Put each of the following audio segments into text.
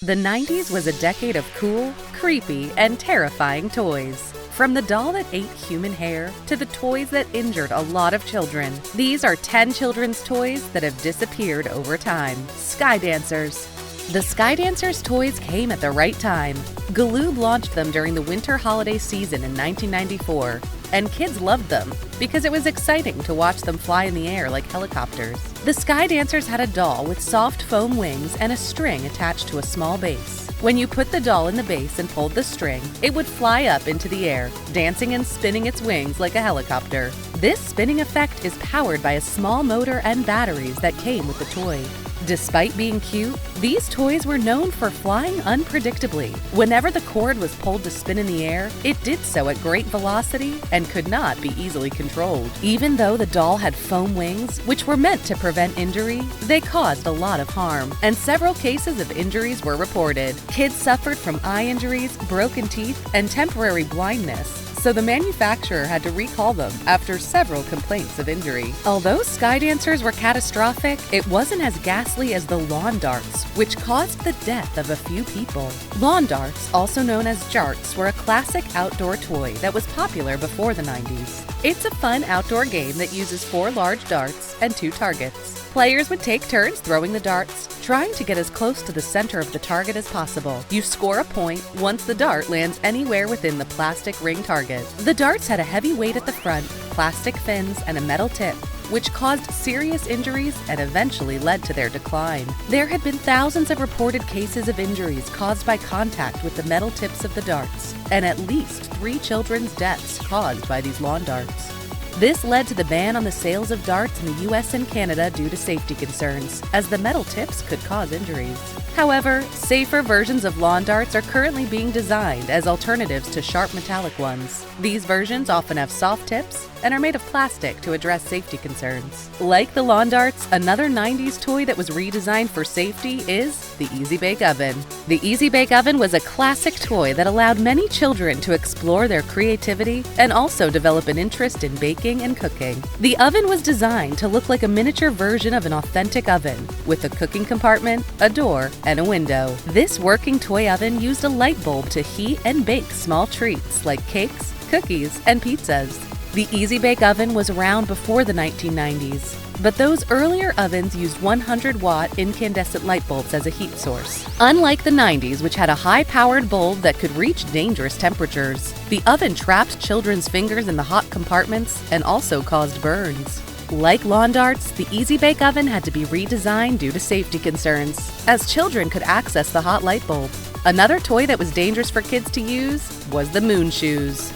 The 90s was a decade of cool, creepy, and terrifying toys. From the doll that ate human hair to the toys that injured a lot of children, these are 10 children's toys that have disappeared over time. Sky Dancers. The Sky Dancers toys came at the right time. Galoob launched them during the winter holiday season in 1994, and kids loved them because it was exciting to watch them fly in the air like helicopters. The Sky Dancers had a doll with soft foam wings and a string attached to a small base. When you put the doll in the base and pulled the string, it would fly up into the air, dancing and spinning its wings like a helicopter. This spinning effect is powered by a small motor and batteries that came with the toy. Despite being cute, these toys were known for flying unpredictably. Whenever the cord was pulled to spin in the air, it did so at great velocity and could not be easily controlled. Even though the doll had foam wings, which were meant to prevent injury, they caused a lot of harm, and several cases of injuries were reported. Kids suffered from eye injuries, broken teeth, and temporary blindness, so the manufacturer had to recall them after several complaints of injury. Although Sky Dancers were catastrophic, it wasn't as ghastly as the lawn darts, which caused the death of a few people. Lawn darts, also known as jarts, were a classic outdoor toy that was popular before the 90s. It's a fun outdoor game that uses 4 large darts and 2 targets. Players would take turns throwing the darts, trying to get as close to the center of the target as possible. You score a point once the dart lands anywhere within the plastic ring target. The darts had a heavy weight at the front, plastic fins, and a metal tip, which caused serious injuries and eventually led to their decline. There had been thousands of reported cases of injuries caused by contact with the metal tips of the darts, and at least 3 children's deaths caused by these lawn darts. This led to the ban on the sales of darts in the US and Canada due to safety concerns, as the metal tips could cause injuries. However, safer versions of lawn darts are currently being designed as alternatives to sharp metallic ones. These versions often have soft tips and are made of plastic to address safety concerns. Like the lawn darts, another 90s toy that was redesigned for safety is the Easy Bake Oven. The Easy Bake Oven was a classic toy that allowed many children to explore their creativity and also develop an interest in baking and cooking. The oven was designed to look like a miniature version of an authentic oven, with a cooking compartment, a door, and a window. This working toy oven used a light bulb to heat and bake small treats like cakes, cookies, and pizzas. The Easy Bake Oven was around before the 1990s, but those earlier ovens used 100-watt incandescent light bulbs as a heat source. Unlike the 90s, which had a high-powered bulb that could reach dangerous temperatures, the oven trapped children's fingers in the hot compartments and also caused burns. Like lawn darts, the Easy Bake Oven had to be redesigned due to safety concerns, as children could access the hot light bulb. Another toy that was dangerous for kids to use was the Moon Shoes.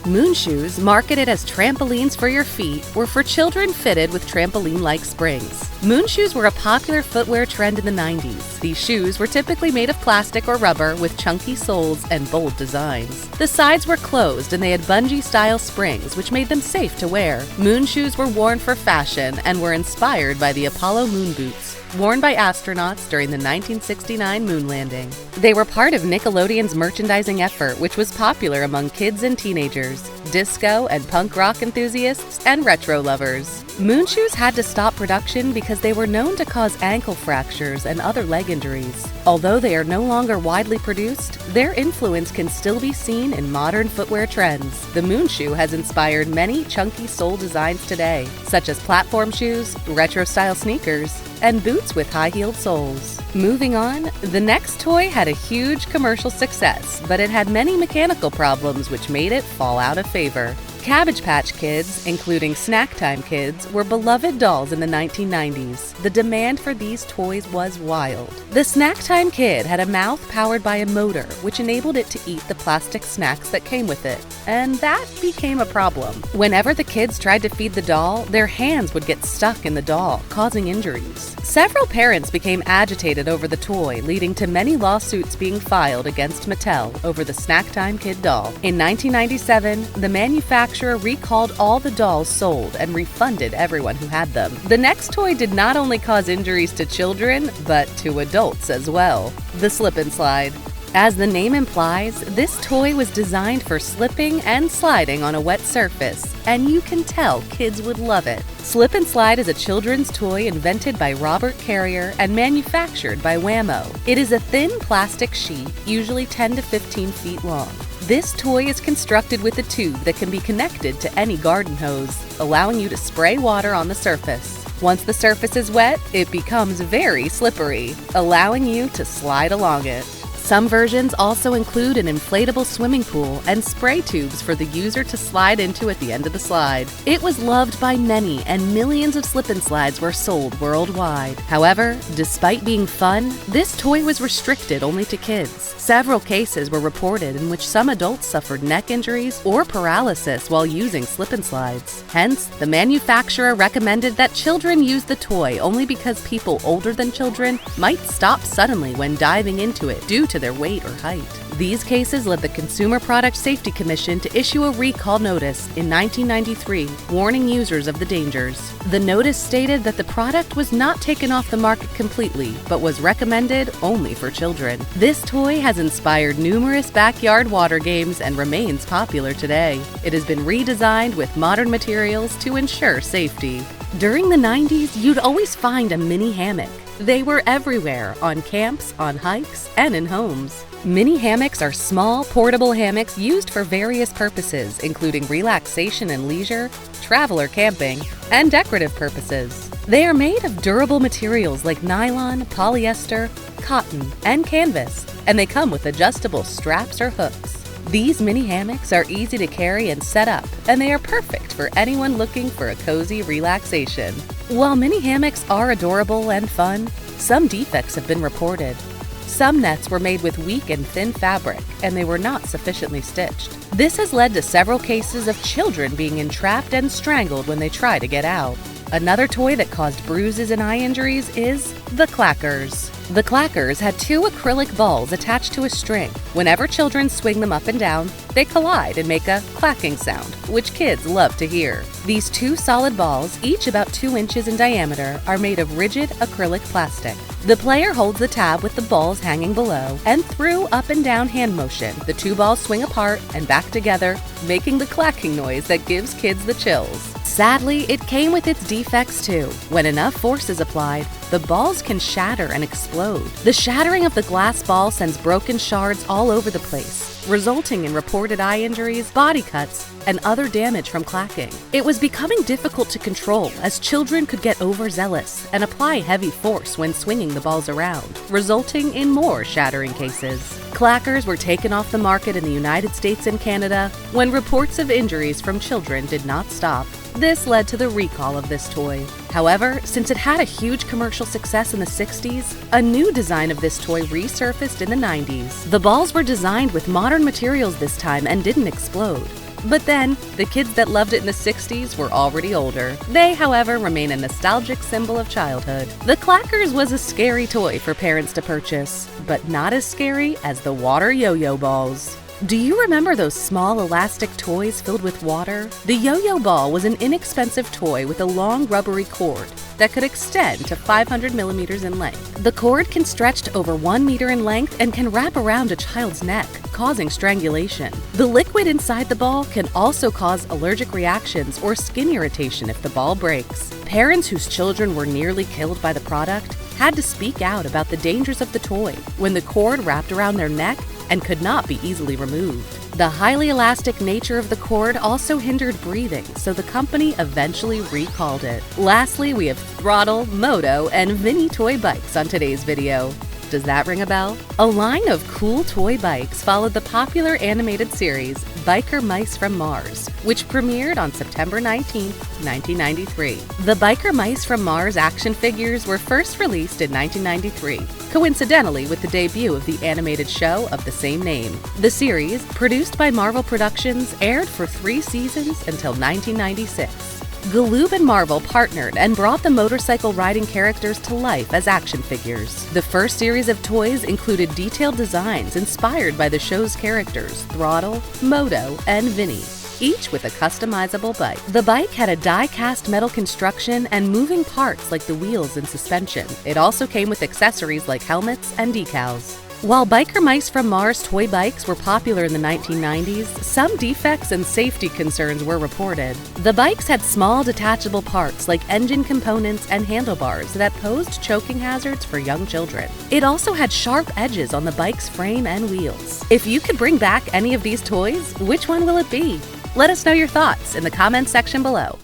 Moon Shoes, marketed as trampolines for your feet, were for children fitted with trampoline-like springs. Moon Shoes were a popular footwear trend in the 90s. These shoes were typically made of plastic or rubber with chunky soles and bold designs. The sides were closed and they had bungee-style springs, which made them safe to wear. Moon Shoes were worn for fashion and were inspired by the Apollo moon boots, worn by astronauts during the 1969 moon landing. They were part of Nickelodeon's merchandising effort, which was popular among kids and teenagers, disco and punk rock enthusiasts, and retro lovers. Moon Shoes had to stop production because they were known to cause ankle fractures and other leg injuries. Although they are no longer widely produced, their influence can still be seen in modern footwear trends. The Moon Shoe has inspired many chunky sole designs today, such as platform shoes, retro-style sneakers, and boots with high-heeled soles. Moving on, the next toy had a huge commercial success, but it had many mechanical problems which made it fall out of favor. Cabbage Patch Kids, including Snack Time Kids, were beloved dolls in the 1990s. The demand for these toys was wild. The Snack Time Kid had a mouth powered by a motor, which enabled it to eat the plastic snacks that came with it, and that became a problem. Whenever the kids tried to feed the doll, their hands would get stuck in the doll, causing injuries. Several parents became agitated over the toy, leading to many lawsuits being filed against Mattel over the Snack Time Kid doll. In 1997, the manufacturer recalled all the dolls sold and refunded everyone who had them. The next toy did not only cause injuries to children, but to adults as well. The Slip and Slide. As the name implies, this toy was designed for slipping and sliding on a wet surface, and you can tell kids would love it. Slip and Slide is a children's toy invented by Robert Carrier and manufactured by Wham-O. It is a thin plastic sheet, usually 10 to 15 feet long. This toy is constructed with a tube that can be connected to any garden hose, allowing you to spray water on the surface. Once the surface is wet, it becomes very slippery, allowing you to slide along it. Some versions also include an inflatable swimming pool and spray tubes for the user to slide into at the end of the slide. It was loved by many, and millions of slip and slides were sold worldwide. However, despite being fun, this toy was restricted only to kids. Several cases were reported in which some adults suffered neck injuries or paralysis while using slip and slides. Hence, the manufacturer recommended that children use the toy only because people older than children might stop suddenly when diving into it due to their weight or height. These cases led the Consumer Product Safety Commission to issue a recall notice in 1993, warning users of the dangers. The notice stated that the product was not taken off the market completely, but was recommended only for children. This toy has inspired numerous backyard water games and remains popular today. It has been redesigned with modern materials to ensure safety. During the 90s, you'd always find a mini hammock. They were everywhere, on camps, on hikes, and in homes. Mini hammocks are small, portable hammocks used for various purposes, including relaxation and leisure, travel or camping, and decorative purposes. They are made of durable materials like nylon, polyester, cotton, and canvas, and they come with adjustable straps or hooks. These mini hammocks are easy to carry and set up, and they are perfect for anyone looking for a cozy relaxation. While mini hammocks are adorable and fun, some defects have been reported. Some nets were made with weak and thin fabric, and they were not sufficiently stitched. This has led to several cases of children being entrapped and strangled when they try to get out. Another toy that caused bruises and eye injuries is the clackers. The clackers had two acrylic balls attached to a string. Whenever children swing them up and down, they collide and make a clacking sound, which kids love to hear. These two solid balls, each about 2 inches in diameter, are made of rigid acrylic plastic. The player holds the tab with the balls hanging below, and through up and down hand motion, the two balls swing apart and back together, making the clacking noise that gives kids the chills. Sadly, it came with its defects too. When enough force is applied, the balls can shatter and explode. The shattering of the glass ball sends broken shards all over the place, resulting in reported eye injuries, body cuts, and other damage from clacking. It was becoming difficult to control as children could get overzealous and apply heavy force when swinging the balls around, resulting in more shattering cases. Clackers were taken off the market in the United States and Canada when reports of injuries from children did not stop. This led to the recall of this toy. However, since it had a huge commercial success in the 60s, a new design of this toy resurfaced in the 90s. The balls were designed with modern materials this time and didn't explode. But then, the kids that loved it in the 60s were already older. They, however, remain a nostalgic symbol of childhood. The clackers was a scary toy for parents to purchase, but not as scary as the water yo-yo balls. Do you remember those small elastic toys filled with water? The yo-yo ball was an inexpensive toy with a long rubbery cord that could extend to 500 millimeters in length. The cord can stretch to over 1 meter in length and can wrap around a child's neck, causing strangulation. The liquid inside the ball can also cause allergic reactions or skin irritation if the ball breaks. Parents whose children were nearly killed by the product had to speak out about the dangers of the toy when the cord wrapped around their neck and could not be easily removed. The highly elastic nature of the cord also hindered breathing, so the company eventually recalled it. Lastly, we have Throttle, Moto, and Vinny toy bikes on today's video. Does that ring a bell? A line of cool toy bikes followed the popular animated series Biker Mice from Mars, which premiered on September 19, 1993. The Biker Mice from Mars action figures were first released in 1993, coincidentally with the debut of the animated show of the same name. The series, produced by Marvel Productions, aired for 3 seasons until 1996. Galoob and Marvel partnered and brought the motorcycle riding characters to life as action figures. The first series of toys included detailed designs inspired by the show's characters, Throttle, Moto, and Vinny, each with a customizable bike. The bike had a die-cast metal construction and moving parts like the wheels and suspension. It also came with accessories like helmets and decals. While Biker Mice from Mars toy bikes were popular in the 1990s, some defects and safety concerns were reported. The bikes had small detachable parts like engine components and handlebars that posed choking hazards for young children. It also had sharp edges on the bike's frame and wheels. If you could bring back any of these toys, which one will it be? Let us know your thoughts in the comments section below.